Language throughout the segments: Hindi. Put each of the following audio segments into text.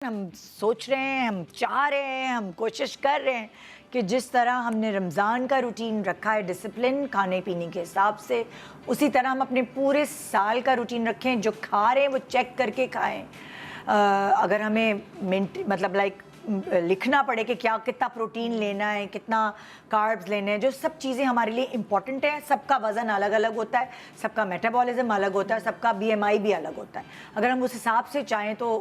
हम सोच रहे हैं, हम चाह रहे हैं, हम कोशिश कर रहे हैं कि जिस तरह हमने रमज़ान का रूटीन रखा है डिसिप्लिन खाने पीने के हिसाब से, उसी तरह हम अपने पूरे साल का रूटीन रखें। जो खा रहे हैं वो चेक करके खाएं। अगर हमें लिखना पड़े कि क्या कितना प्रोटीन लेना है, कितना कार्ब्स लेने हैं, जो सब चीज़ें हमारे लिए इम्पॉर्टेंट हैं। सबका वज़न अलग अलग होता है, सबका मेटाबॉलिज्म अलग होता है, सबका BMI भी अलग होता है। अगर हम उस हिसाब से चाहें तो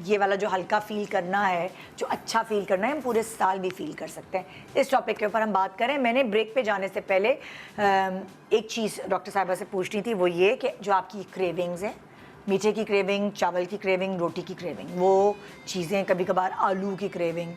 ये वाला जो हल्का फील करना है, जो अच्छा फील करना है, हम पूरे साल भी फील कर सकते हैं। इस टॉपिक के ऊपर हम बात करें। मैंने ब्रेक पे जाने से पहले एक चीज़ डॉक्टर साहिबा से पूछनी थी, वो ये कि जो आपकी क्रेविंग्स हैं, मीठे की क्रेविंग, चावल की क्रेविंग, रोटी की क्रेविंग, वो चीज़ें, कभी कभार आलू की क्रेविंग,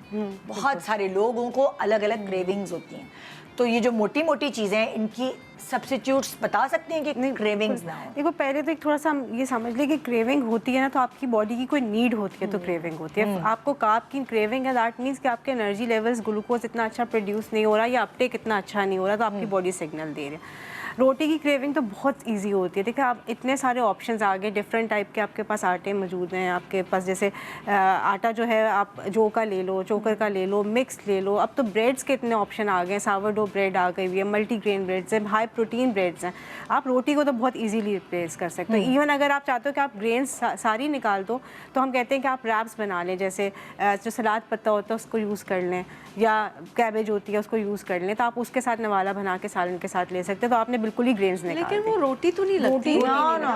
बहुत सारे लोगों को अलग अलग क्रेविंग्स होती हैं। तो ये जो मोटी मोटी चीज़ें हैं, इनकी सब्स्टिट्यूट्स बता सकते हैं कि क्रेविंग्स ना हो? देखो, पहले तो एक थोड़ा सा हम ये समझ लें कि क्रेविंग होती है ना, तो आपकी बॉडी की कोई नीड होती है तो क्रेविंग होती है। आपको कार्ब की क्रेविंग है, दैट मीन्स कि आपके एनर्जी लेवल्स, ग्लूकोज इतना अच्छा प्रोड्यूस नहीं हो रहा या अपटेक इतना अच्छा नहीं हो रहा, तो आपकी बॉडी सिग्नल दे रही है। रोटी की क्रेविंग तो बहुत इजी होती है। देखिए, आप इतने सारे ऑप्शंस आ गए, डिफरेंट टाइप के आपके पास आटे मौजूद हैं। आपके पास जैसे आटा जो है, आप जौ का ले लो, चोकर का ले लो, मिक्स ले लो। अब तो ब्रेड्स के इतने ऑप्शन आ गए, सावरडो ब्रेड आ गई हुई है, मल्टीग्रेन ब्रेड्स हैं, हाई प्रोटीन ब्रेड्स हैं। आप रोटी को तो बहुत ईजीली रिप्लेस कर सकते हो। इवन अगर आप चाहते हो कि आप ग्रेन्स सारी निकाल दो, तो हम कहते हैं कि आप रैप्स बना लें। जैसे जो सलाद पत्ता होता है उसको यूज़ कर लें, या कैबेज होती है उसको यूज़ कर लें, तो आप उसके साथ नवाला बना के सालन के साथ ले सकते हैं। तो आपने बिल्कुल ही ग्रेन्स निकाल। लेकिन वो रोटी तो नहीं लगती है,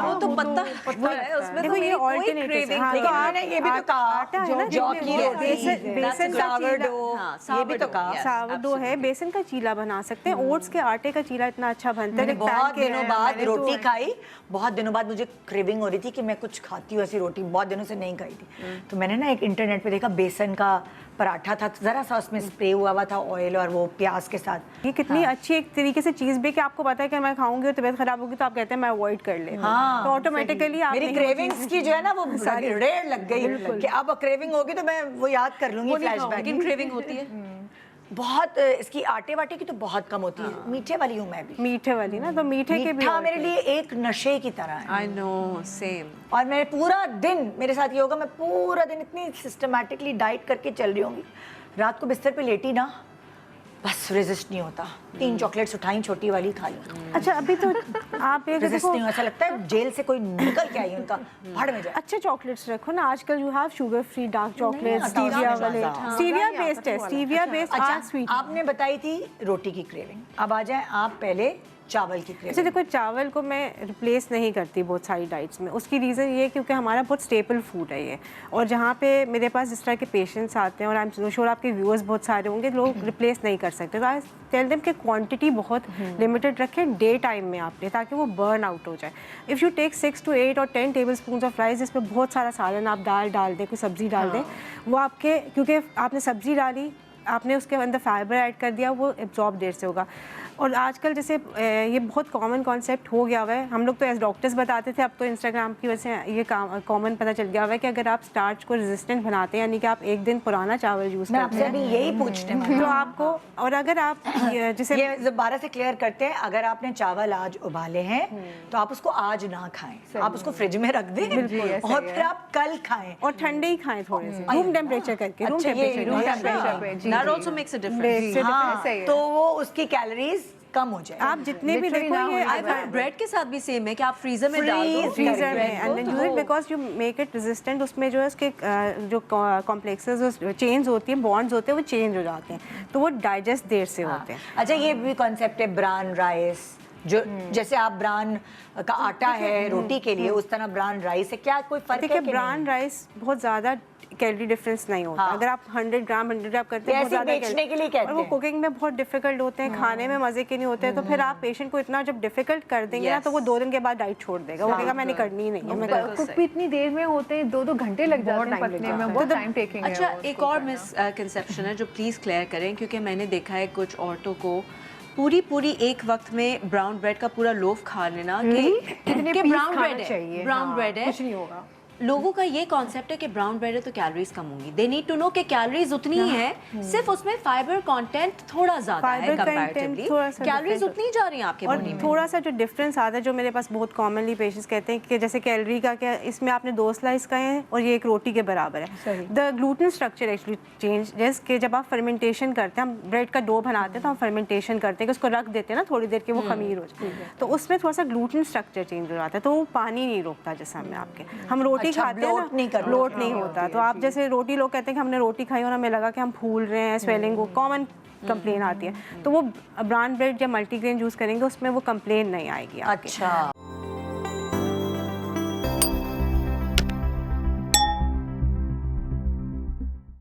वो तो पत्ता है, उसमें तो ये ऑल्टरनेटिव है। लेकिन मैंने ये भी तो कहा, आटा है ना, जौ की रोटी, बेसन का चीला, ये भी तो कहा, सावरडो है, बेसन का चीला बना सकते हैं। ओट्स के आटे का चीला इतना अच्छा बनता है। बहुत दिनों बाद रोटी खाई, बहुत दिनों बाद मुझे क्रेविंग हो रही थी कि मैं कुछ खाती हूँ ऐसी रोटी, बहुत दिनों से नहीं खाई थी। तो मैंने ना एक इंटरनेट पे देखा, बेसन का पराठा था, ज़रा सा उसमें स्प्रे हुआ हुआ था ऑयल और वो प्याज के साथ। ये कितनी अच्छी एक तरीके से चीज़ भी कि आपको पता है कि मैं खाऊंगी और तबीयत खराब होगी, तो आप कहते हैं मैं अवॉइड कर ले। तो ऑटोमेटिकली आप मेरी क्रेविंग्स की जो है ना वो रेड लग गई कि अब क्रेविंग होगी तो मैं वो याद कर लूंगी, फ्लैशबैक। क्रेविंग होती है बहुत। इसकी आटे वाटे की तो बहुत कम होती है। मीठे वाली हूँ मैं भी, मीठे वाली ना, तो मीठे के भी मेरे लिए एक नशे की तरह है। I know, same. और मैं पूरा दिन, मेरे साथ ये होगा, मैं पूरा दिन इतनी सिस्टमैटिकली डाइट करके चल रही होंगी, रात को बिस्तर पे लेटी ना, बस रेजिस्ट नहीं होता। 3 चॉकलेट्स उठाई, छोटी वाली खा ली। अच्छा, अभी तो आप एक रेजिस्ट नहीं, ऐसा लगता है जेल से कोई निकल के आई, उनका भाड़ में जाए। अच्छे चॉकलेट्स रखो ना। आजकल you have sugar free dark chocolate, stevia वाले, स्टीविया बेस्ड है, स्टीविया बेस्ड। अच्छा, स्वीट आपने बताई थी रोटी की क्रेविंग, अब आ जाए आप पहले चावल की क्रेविंग। अच्छा, देखो, चावल को मैं रिप्लेस नहीं करती बहुत सारी डाइट्स में। उसकी रीज़न ये है क्योंकि हमारा बहुत स्टेपल फूड है ये। और जहाँ पे मेरे पास इस तरह के पेशेंट्स आते हैं, और आई एम श्योर आपके व्यूअर्स बहुत सारे होंगे, लोग रिप्लेस नहीं कर सकते, तो आई टेल देम कि क्वांटिटी बहुत लिमिटेड रखें डे टाइम में आपने, ताकि वो बर्न आउट हो जाए। इफ़ यू टेक 6 to 8 और 10 टेबल स्पून ऑफ राइस, इसमें बहुत सारा सालन, आप दाल डाल दें, कोई सब्ज़ी डाल दें, वो आपके, क्योंकि आपने सब्ज़ी डाली, आपने उसके अंदर फाइबर ऐड कर दिया, वो एब्जॉर्ब देर से होगा। और आजकल जैसे ये बहुत कॉमन कॉन्सेप्ट हो गया हुआ है, हम लोग तो एज डॉक्टर्स बताते थे, अब तो इंस्टाग्राम की वजह से ये कॉमन पता चल गया हुआ है कि अगर आप स्टार्च को रेजिस्टेंट बनाते हैं, यानी कि आप एक दिन पुराना चावल यूज़ करते हैं, अभी यही पूछते हैं तो आपको, और अगर आप जैसे ये दोबारा से क्लियर करते हैं, अगर आपने चावल आज उबाले हैं तो आप उसको आज ना खाएं, आप उसको फ्रिज में रख दें और फिर आप कल खाएं, और ठंडे ही खाएं थोड़े से, रूम टेम्परेचर करके। Room temperature that also makes a difference. तो वो उसकी कैलोरीज कम हो जाए। आप जितने भी देखो, ये ब्रेड के साथ भी सेम है कि आप फ्रीजर में डाल दो, फ्रीजर में, and then use it because you make it resistant. उसमें जो है उसके जो कॉम्प्लेक्सेस, चेंज होती है, बॉन्ड्स होते हैं, वो चेंज हो जाते हैं, तो वो डाइजेस्ट देर से होते हैं। अच्छा, ये भी कॉन्सेप्ट है ब्राउन राइस, जो जैसे आप ब्राउन का आटा है रोटी के लिए, उस तरह ब्राउन राइस है, क्या कोई फर्क है? देखिए, ब्राउन राइस बहुत ज़्यादा कैलोरी डिफरेंस नहीं होता। अगर आप 100 ग्राम 100 ग्राम करते हैं, बहुत ज़्यादा बेचने के लिए कहते हैं, और वो कुकिंग में बहुत डिफिकल्ट होते हैं, खाने में मज़े के नहीं होते हैं, तो फिर आप पेशेंट को इतना जब डिफिकल्ट कर देंगे ना, तो वो 2 दिन के बाद डाइट छोड़ देगा, वो कहेगा मैंने करनी ही नहीं है। कुक भी इतनी देर में होते हैं, 2-2 घंटे लग जाते हैं पकने में, बहुत टाइम टेकिंग है। अच्छा, एक और मिसकंसेप्शन है जो प्लीज़ क्लियर करें, क्योंकि मैंने देखा है कुछ औरतों को पूरी एक वक्त में ब्राउन ब्रेड का पूरा लोफ खा लेना कि ब्राउन ब्रेड है, कुछ नहीं होगा। लोगों का ये कॉन्सेप्ट है कि ब्राउन ब्रेड है तो कैलोरीज कम होंगी। दे नीड टू नो कि कैलोरीज उतनी ही है, सिर्फ उसमें फाइबर कंटेंट थोड़ा ज्यादा है Fiber content कंपैरेटिवली, थोड़ा सा कैलोरीज different उतनी जा रही हैं आपके और बॉडी में। थोड़ा सा जो डिफरेंस आता है, जो मेरे पास बहुत कॉमनली पेशेंट्स कहते हैं कि जैसे कैलोरी का क्या, इसमें आपने 2 स्लाइस खाए हैं और ये एक रोटी के बराबर है। The gluten structure actually change, जैसे कि जब आप फर्मेंटेशन करते हैं, हम ब्रेड का डो बनाते हैं तो हम फर्मेंटेशन करते हैं कि उसको रख देते हैं ना थोड़ी देर के, वो खमीर हो जाए, तो उसमें थोड़ा सा ग्लूटेन स्ट्रक्चर चेंज हो जाता है, तो वो पानी नहीं रोकता जिसम में आपके। हम रोटी अच्छा, खाते हैं bloat नहीं ना, करता। ब्लोट नहीं होता। तो आप जैसे रोटी, लोग कहते हैं कि हमने रोटी खाई और हमें लगा कि हम फूल रहे हैं, स्वेलिंग हो, कॉमन कंप्लेन आती है, तो वो ब्राउन ब्रेड या मल्टीग्रेन यूज़ करेंगे उसमें वो कंप्लेन नहीं आएगी आपके। अच्छा